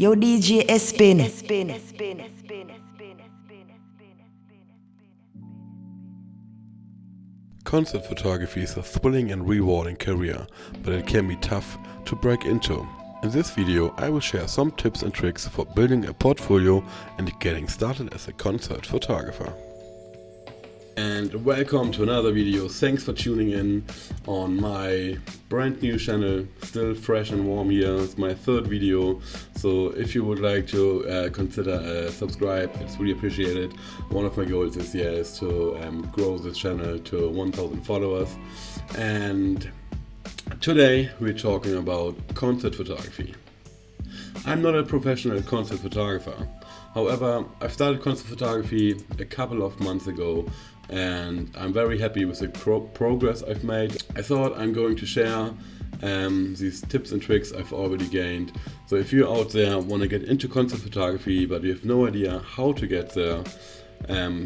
Yo DJ Spin. Concert photography is a thrilling and rewarding career, but it can be tough to break into. In this video I will share some tips and tricks for building a portfolio and getting started as a concert photographer. And welcome to another video. Thanks for tuning in on my brand new channel, still fresh and warm here. It's my third video, so if you would like to consider subscribe, it's really appreciated. One of my goals this year is to grow this channel to 1,000 followers, and today we're talking about concert photography. I'm not a professional concert photographer. However, I've started concert photography a couple of months ago and I'm very happy with the progress I've made. I thought I'm going to share these tips and tricks I've already gained. So if you're out there want to get into concert photography but you have no idea how to get there,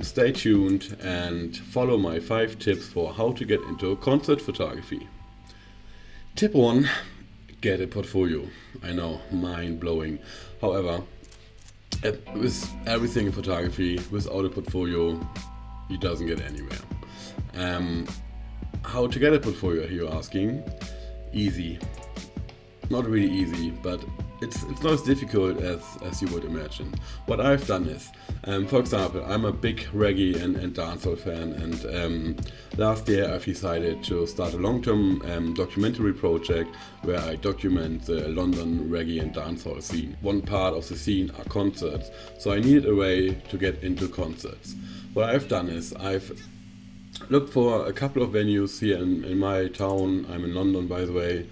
stay tuned and follow my 5 tips for how to get into concert photography. Tip 1, get a portfolio. I know, mind-blowing. However, with everything in photography, without a portfolio, it doesn't get anywhere. How to get a portfolio, you're asking? Easy. Not really easy, but it's not as difficult as you would imagine. What I've done is, for example, I'm a big reggae and dancehall fan, and last year I've decided to start a long-term documentary project where I document the London reggae and dancehall scene. One part of the scene are concerts, so I needed a way to get into concerts. What I've done is I've looked for a couple of venues here in my town. I'm in London, by the way.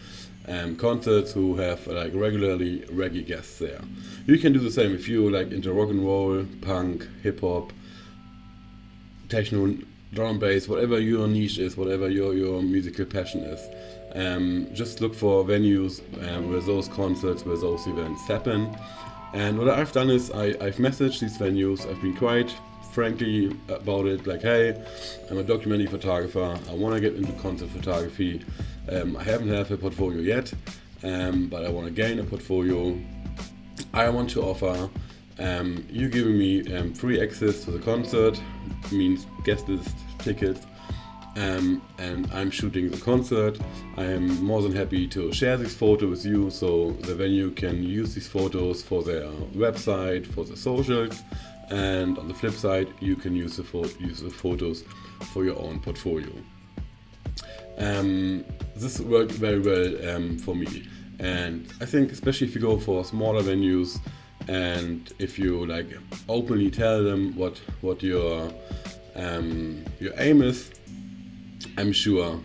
Concerts who have like regularly reggae guests there. You can do the same if you like into rock and roll, punk, hip hop, techno, drum and bass, whatever your niche is, whatever your musical passion is. Just look for venues where those concerts, where those events happen. And what I've done is I've messaged these venues. I've been quite frankly about it, like, hey, I'm a documentary photographer, I want to get into concert photography. I haven't had a portfolio yet, but I want to gain a portfolio. I want to offer you giving me free access to the concert, means guest list tickets, and I'm shooting the concert. I am more than happy to share this photo with you so the venue can use these photos for their website, for the socials, and on the flip side you can use the photos for your own portfolio. This worked very well for me, and I think especially if you go for smaller venues and if you like openly tell them what your aim is, I'm sure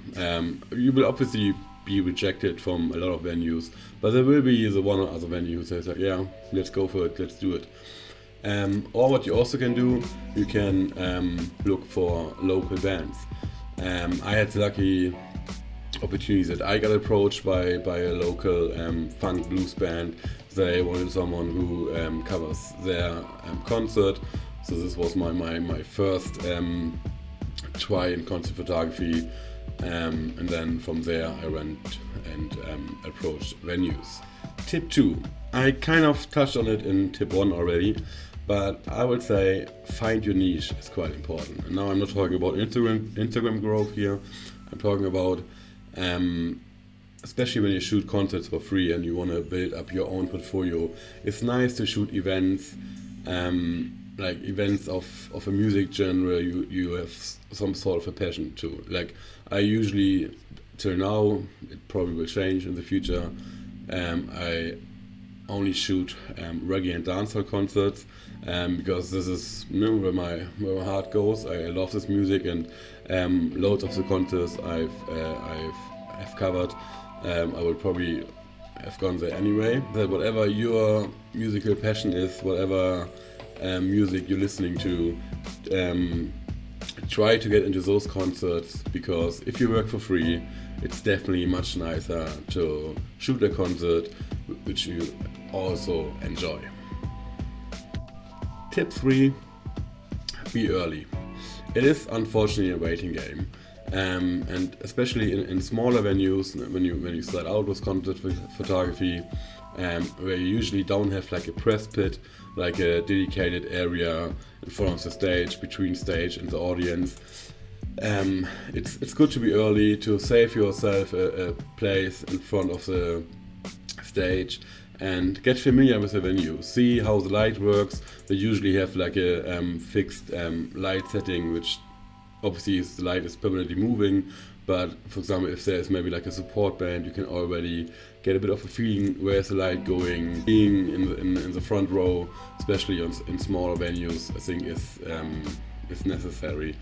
you will obviously be rejected from a lot of venues, but there will be the one or other venue who says like, yeah, let's go for it, let's do it. Or what you also can do, you can look for local bands. I had the lucky opportunity that I got approached by a local funk blues band. They wanted someone who covers their concert, so this was my first try in concert photography, and then from there I went and approached venues. Tip 2, I kind of touched on it in tip 1 already, but I would say find your niche is quite important. And now I'm not talking about Instagram growth here. I'm talking about especially when you shoot concerts for free and you want to build up your own portfolio. It's nice to shoot events, like events of a music genre you have some sort of a passion to. Like I usually, till now, it probably will change in the future, I only shoot reggae and dancehall concerts, because this is where my heart goes. I love this music, and loads of the concerts I've covered, I would probably have gone there anyway. That whatever your musical passion is, whatever music you're listening to, try to get into those concerts, because if you work for free, it's definitely much nicer to shoot a concert which you also enjoy. Tip 3, be early. It is unfortunately a waiting game, and especially in smaller venues, when you start out with concert photography, where you usually don't have like a press pit, like a dedicated area in front of the stage, between stage and the audience. It's good to be early to save yourself a place in front of the stage and get familiar with the venue. See how the light works. They usually have like a fixed light setting, which obviously the light is permanently moving. But for example, if there's maybe like a support band, you can already get a bit of a feeling where's the light going. Being in the front row, especially in smaller venues, I think is necessary.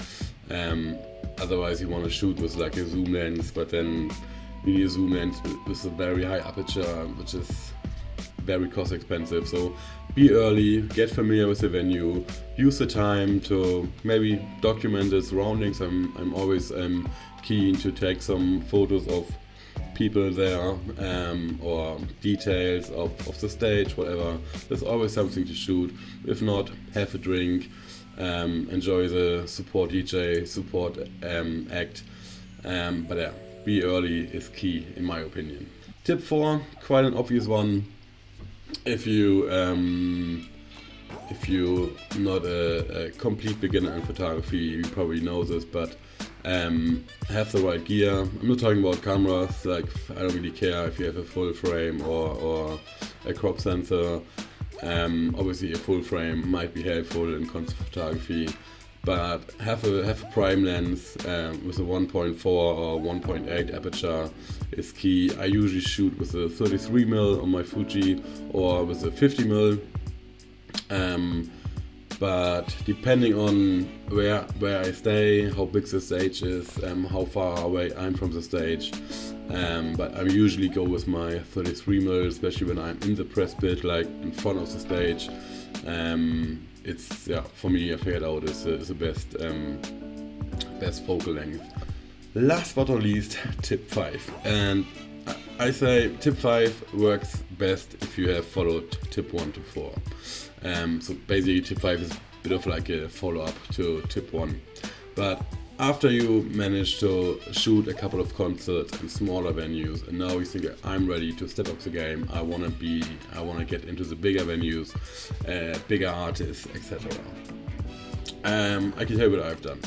Otherwise, you want to shoot with like a zoom lens, but then you need a zoom lens with a very high aperture, which is very cost expensive. So be early, get familiar with the venue, use the time to maybe document the surroundings. I'm always keen to take some photos of people there, or details of the stage, whatever. There's always something to shoot. If not, have a drink, enjoy the support DJ, support act. But yeah, be early is key in my opinion. Tip 4, quite an obvious one. If you're not a complete beginner in photography, you probably know this, but have the right gear. I'm not talking about cameras, like I don't really care if you have a full frame or a crop sensor. Obviously a full frame might be helpful in concert photography, but have a prime lens with a 1.4 or 1.8 aperture is key. I usually shoot with a 33mm on my Fuji or with a 50mm. But depending on where I stay, how big the stage is, how far away I'm from the stage, but I usually go with my 33mm, especially when I'm in the press pit, like in front of the stage. It's for me, I figured out is the best focal length. Last but not least, tip 5, and I say tip 5 works best if you have followed tip 1 to 4. So basically tip 5 is a bit of like a follow-up to tip 1. But after you manage to shoot a couple of concerts in smaller venues, and now you think I'm ready to step up the game, I want to get into the bigger venues, bigger artists, etc. I can tell you what I've done.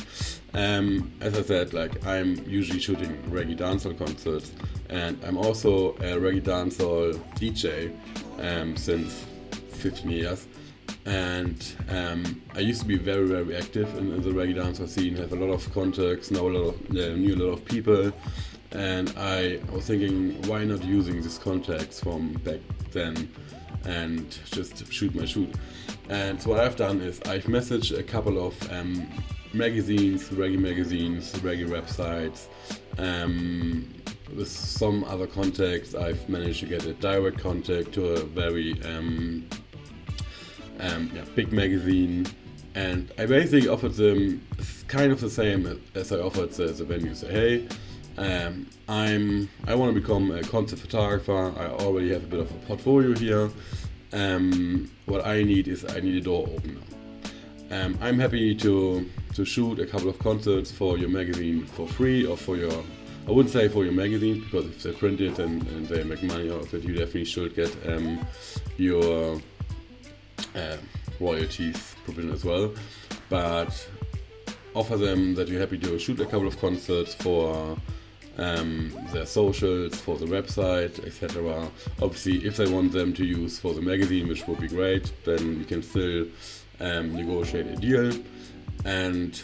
As I said, like I'm usually shooting reggae dancehall concerts, and I'm also a reggae dancehall DJ since 15 years. And I used to be very, very active in the reggae dancehall scene, have a lot of contacts, knew a lot of people, and I was thinking, why not using these contacts from back then and just shoot my shoot. And so what I've done is I've messaged a couple of magazines, reggae websites. With some other contacts, I've managed to get a direct contact to a very big magazine, and I basically offered them kind of the same as I offered the venue. Say, hey, I want to become a concert photographer. I already have a bit of a portfolio here. What I need is a door opener. I'm happy to shoot a couple of concerts for your magazine for free, or for your, I wouldn't say for your magazine, because if they print it and they make money out of it, you definitely should get your royalties provision as well. But offer them that you're happy to shoot a couple of concerts for their socials, for the website, etc. Obviously, if they want them to use for the magazine, which would be great, then we can still negotiate a deal. And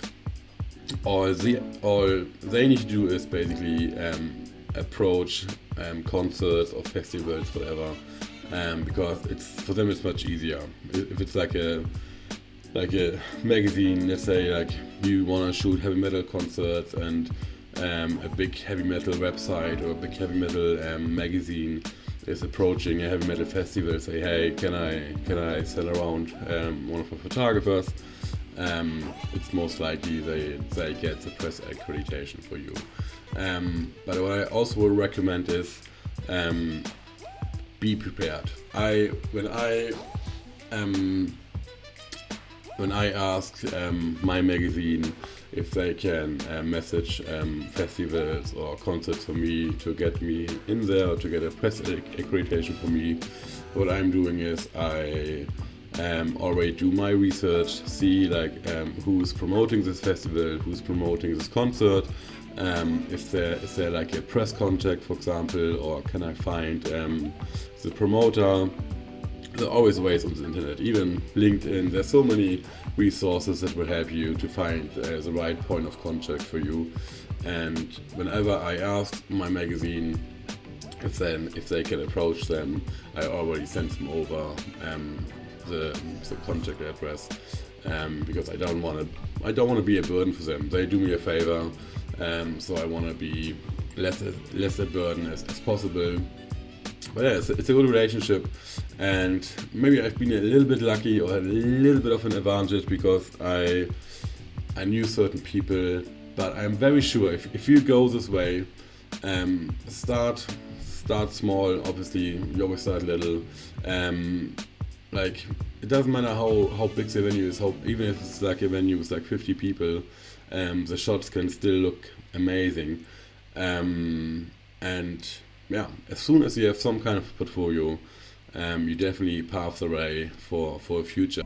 all they need to do is basically approach concerts or festivals, whatever, because for them it's much easier. If it's like a magazine, let's say like you want to shoot heavy metal concerts, and a big heavy metal website or a big heavy metal magazine is approaching a heavy metal festival, say, hey, can I send around one of the photographers? It's most likely they get the press accreditation for you. But what I also would recommend is be prepared. When when I asked my magazine if they can message festivals or concerts for me to get me in there or to get a press accreditation for me, what I'm doing is I already do my research, see like who's promoting this festival, who's promoting this concert, is there like a press contact, for example, or can I find the promoter. There are always ways on the internet, even LinkedIn. There's so many resources that will help you to find the right point of contact for you. And whenever I ask my magazine if they can approach them, I already send them over the contact address, because I don't want to be a burden for them. They do me a favor, so I want to be less a burden as possible. But yeah, it's a good relationship, and maybe I've been a little bit lucky or had a little bit of an advantage because I knew certain people. But I'm very sure if you go this way, start small. Obviously, you always start little. Like, it doesn't matter how big the venue is. Even if it's like a venue with like 50 people, the shots can still look amazing. And yeah, as soon as you have some kind of portfolio, you definitely pave the way for a future.